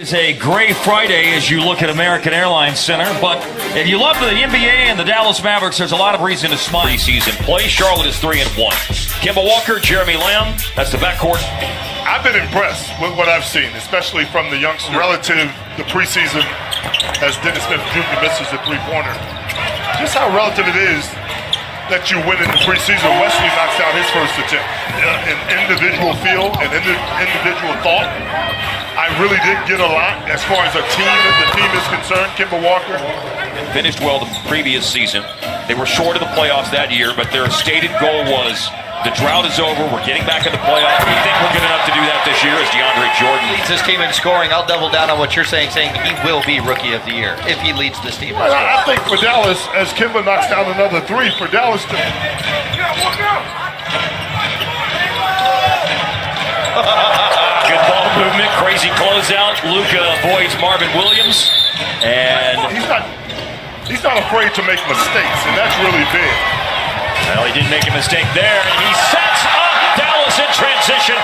It's a gray Friday as you look at American Airlines Center, but if you love the NBA and the Dallas Mavericks, there's a lot of reason to smile. Season play. Charlotte is 3-1. Kemba Walker, Jeremy Lamb, that's the backcourt. I've been impressed with what I've seen, especially from the youngsters relative to preseason as Dennis Smith Jr. misses the three-pointer. Just how relative it is that you win in the preseason. Wesley knocks out his first attempt. In individual feel and individual thought, I really did get a lot as far as the team is concerned. Kemba Walker finished well the previous season. They were short of the playoffs that year, but their stated goal was the drought is over. We're getting back in the playoffs. We think we're good enough to do that this year as DeAndre Jordan leads this team in scoring. I'll double down on what you're saying he will be Rookie of the Year if he leads this team in scoring. I think for Dallas, as Kemba knocks down another three, for Dallas to... Good ball movement, crazy closeout. Luka avoids Marvin Williams, and he's not afraid to make mistakes, and that's really big. Well, he didn't make a mistake there, and he sets up Dallas in transition.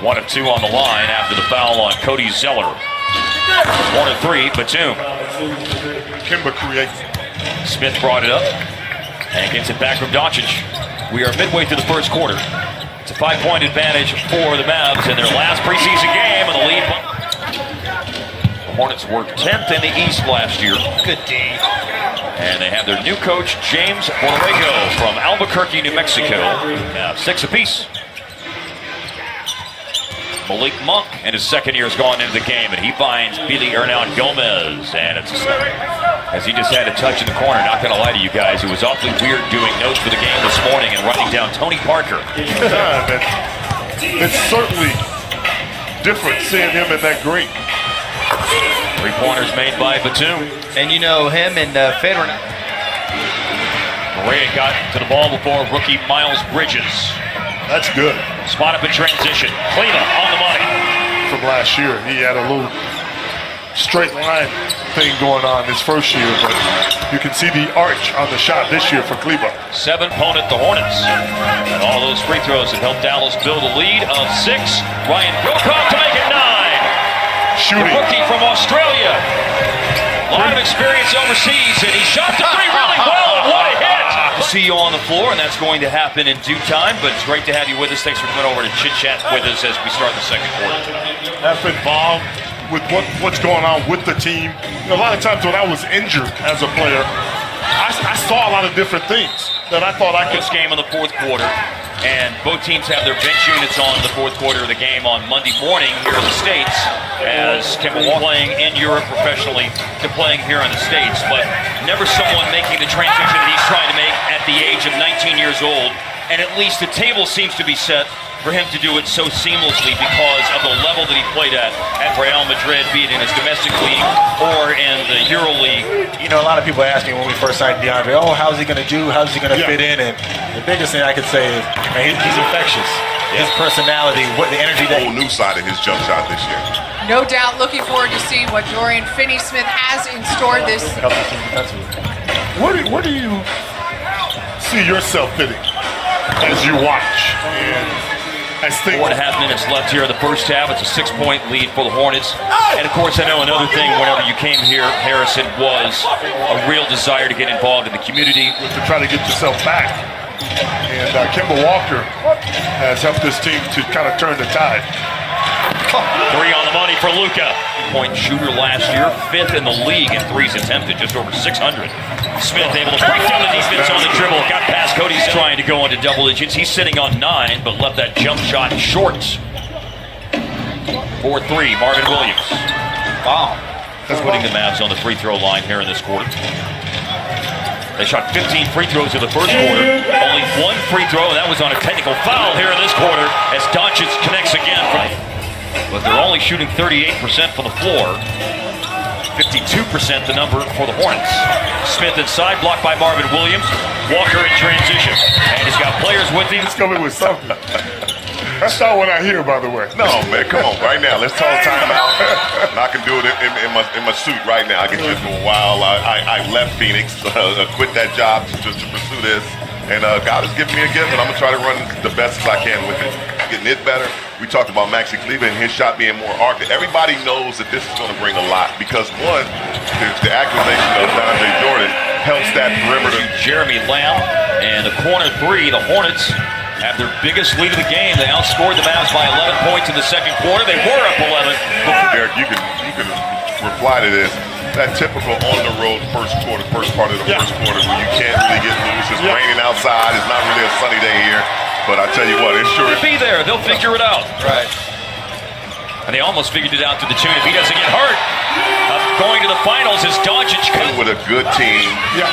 1 of 2 on the line after the foul on Cody Zeller. 1 of 3, Batum. Kemba creates. Smith brought it up and gets it back from Doncic. We are midway through the first quarter. It's a 5-point advantage for the Mavs in their last preseason game, and the lead. The Hornets were 10th in the East last year. Good D. And they have their new coach, James Borrego from Albuquerque, New Mexico. 6 apiece. Malik Monk in his second year has gone into the game, and he finds Billy Hernan Gomez. And it's as he just had a touch in the corner. Not going to lie to you guys, it was awfully weird doing notes for the game this morning and writing down Tony Parker. It's certainly different seeing him in that green. 3-pointers made by Batum. And you know him and Federer. Correa got to the ball before rookie Miles Bridges. That's good. Spot up in transition. Cleveland on the money. From last year, he had a little straight line thing going on his first year, but you can see the arch on the shot this year for Cleveland. 7 opponent, the Hornets. And all those free throws have helped Dallas build a lead of 6. Ryan Wilcox to make it 9. Shooting. The rookie from Australia. A lot of experience overseas, and he shot the three really well, and what a hit! To see you on the floor, and that's going to happen in due time, but it's great to have you with us. Thanks for coming over to chit-chat with us as we start the second quarter. I've been involved with what's going on with the team. You know, a lot of times when I was injured as a player, I saw a lot of different things that I thought I could. This game in the fourth quarter, and both teams have their bench units on the fourth quarter of the game on Monday morning here in the States, as Kemba playing in Europe professionally to playing here in the States, but never someone making the transition that he's trying to make at the age of 19 years old, and at least the table seems to be set for him to do it so seamlessly because of the level that he played at Real Madrid, be it in his domestic league or in the Euro League. You know, a lot of people ask me when we first signed DeAndre, oh, how's he going to do? How's he going to fit in? And the biggest thing I could say is, man, he's infectious. His personality, what the energy that whole new side of his jump shot this year. No doubt looking forward to seeing what Dorian Finney-Smith has in store this. Where do you see yourself fitting as you watch? And 4.5 minutes left here in the first half. It's a 6-point lead for the Hornets. And of course, I know another thing whenever you came here, Harrison, was a real desire to get involved in the community. To try to get yourself back. And Kemba Walker has helped this team to kind of turn the tide. 3 on the money for Luka. Point shooter last year, 5th in the league in threes attempted, just over 600. Smith able to break down the defense on the dribble. Got past Cody's trying to go into double digits. He's sitting on 9, but left that jump shot short. 4-3, Marvin Williams. Wow. That's putting the Mavs on the free throw line here in this quarter. They shot 15 free throws in the first quarter. Only 1 free throw, and that was on a technical foul here in this quarter as Doncic connects again. But they're only shooting 38% from the floor. 52% the number for the Hornets. Smith inside, blocked by Marvin Williams. Walker in transition. And he's got players with him. He's coming with something. That's not what I hear, by the way. No, man, come on, right now. Let's talk timeout. And I can do it in my suit right now. I can just go wild. I left Phoenix, quit that job just to pursue this. And God has given me a gift, and I'm going to try to run the best as I can with it. getting it better. We talked about Maxi Kleber and his shot being more arced. Everybody knows that this is going to bring a lot because, one, the acquisition of DeAndre Jordan helps that perimeter. Jeremy Lamb and the corner three, the Hornets have their biggest lead of the game. They outscored the Mavs by 11 points in the second quarter. They were up 11. Derek, you can reply to this. That typical on the road first part of the first quarter where you can't really get loose. It's raining outside. It's not really a sunny day here. But I tell you what, it sure is. They'll be there. They'll figure it out. Right. And they almost figured it out to the tune if he doesn't get hurt. Going to the finals is Doncic. With a good team. Yeah.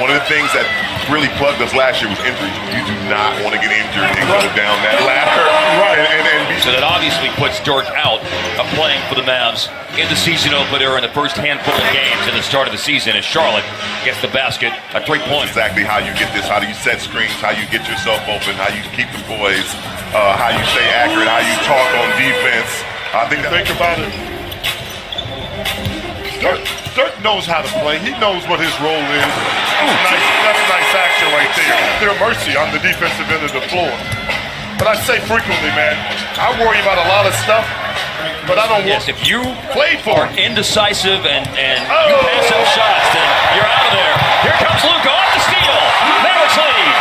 One of the things that really plugged us last year was injuries. You do not want to get injured and go down that ladder. Right. So that obviously puts Dirk out of playing for the Mavs in the season opener in the first handful of games in the start of the season as Charlotte gets the basket at 3 points. Exactly how you get this, how do you set screens, how you get yourself open, how you keep the boys, how you stay accurate, how you talk on defense. I think about it. Dirk knows how to play. He knows what his role is. That's nice action right there. They're mercy on the defensive end of the floor. But I say frequently, man, I worry about a lot of stuff, but I don't Yes, if you play for are indecisive and you pass up shots, then you're out of there. Here comes Luka off the steal. Mavericks lead.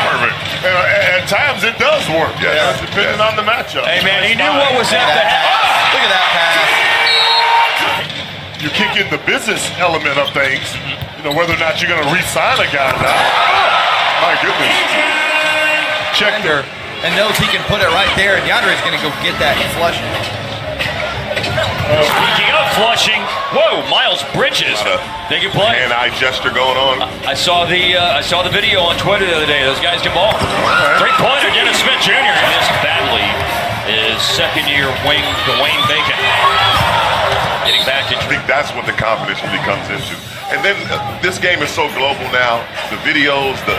Perfect. And at times it does work, depending on the matchup. Hey, man, he knew what was at the half. Look at that pass. You kick in the business element of things, whether or not you're going to re-sign a guy or not. My goodness. Check there. And knows he can put it right there, and DeAndre's going to go get that and flush it. Speaking of flushing, whoa, Miles Bridges. They can play. Hand-eye gesture going on. I saw the video on Twitter the other day. Those guys can ball. Three-pointer, Dennis Smith Jr. missed badly. His second-year wing, Dwayne Bacon. Getting back to I think that's what the confidence really comes into. And then this game is so global now. The videos, the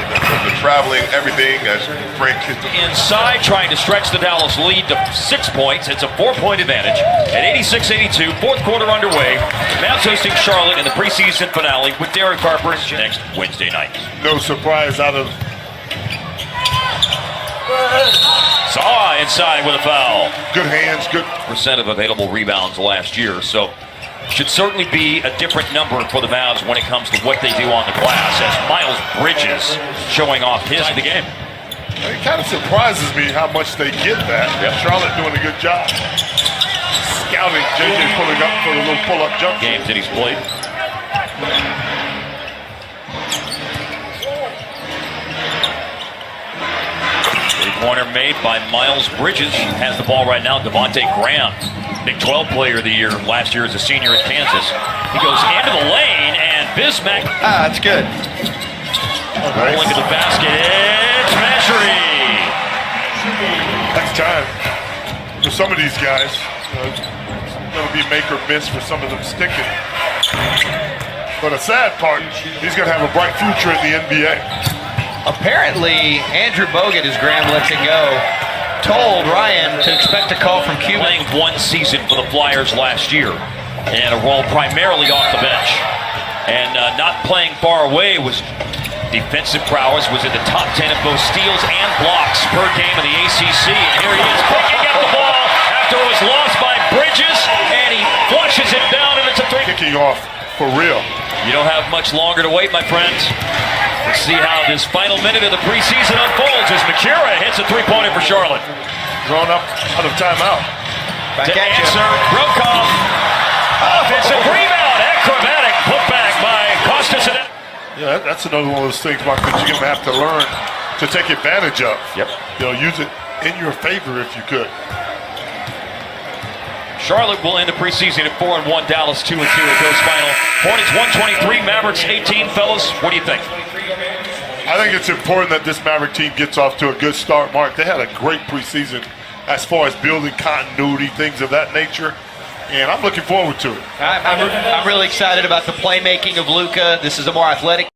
traveling, everything. As Frank inside, trying to stretch the Dallas lead to 6 points. It's a 4-point advantage at 86-82. Fourth quarter underway. Mavs hosting Charlotte in the preseason finale with Derek Harper next Wednesday night. No surprise out of Saw inside with a foul. good hands, good. Percent of available rebounds last year, so should certainly be a different number for the Mavs when it comes to what they do on the glass as Miles Bridges showing off his of the game. It kind of surprises me how much they get that. Charlotte doing a good job. Scouting, JJ pulling up for the little pull-up jump. Games that he's played. Three-pointer made by Miles Bridges. Has the ball right now. Devontae Graham, Big 12 player of the year last year as a senior at Kansas. He goes into the lane, and Bismack. That's good. Rolling to the basket. It's Measure. That's time. For some of these guys, it's going to be make or miss for some of them sticking. But a sad part, he's going to have a bright future in the NBA. Apparently, Andrew Bogut, as Graham lets it go, told Ryan to expect a call from Cuba. Playing one season for the Flyers last year and a role primarily off the bench. And not playing far away was defensive prowess, was in the top 10 of both steals and blocks per game in the ACC. And here he is picking up the ball after it was lost by Bridges, and he flushes it down, and it's a three. Kicking off for real. You don't have much longer to wait, my friends. Let's see how this final minute of the preseason unfolds as Makira hits a three-pointer for Charlotte. Drawn up out of timeout. To answer, Brokoff. Offensive rebound, acrobatic putback by Costas. Yeah, that's another one of those things, Mark, that you're going to have to learn to take advantage of. Yep. Use it in your favor if you could. Charlotte will end the preseason at 4-1. Dallas 2-2 at those final. Hornets 123, Mavericks 18. Fellas, what do you think? I think it's important that this Maverick team gets off to a good start, Mark. They had a great preseason as far as building continuity, things of that nature. And I'm looking forward to it. I'm really excited about the playmaking of Luka. This is a more athletic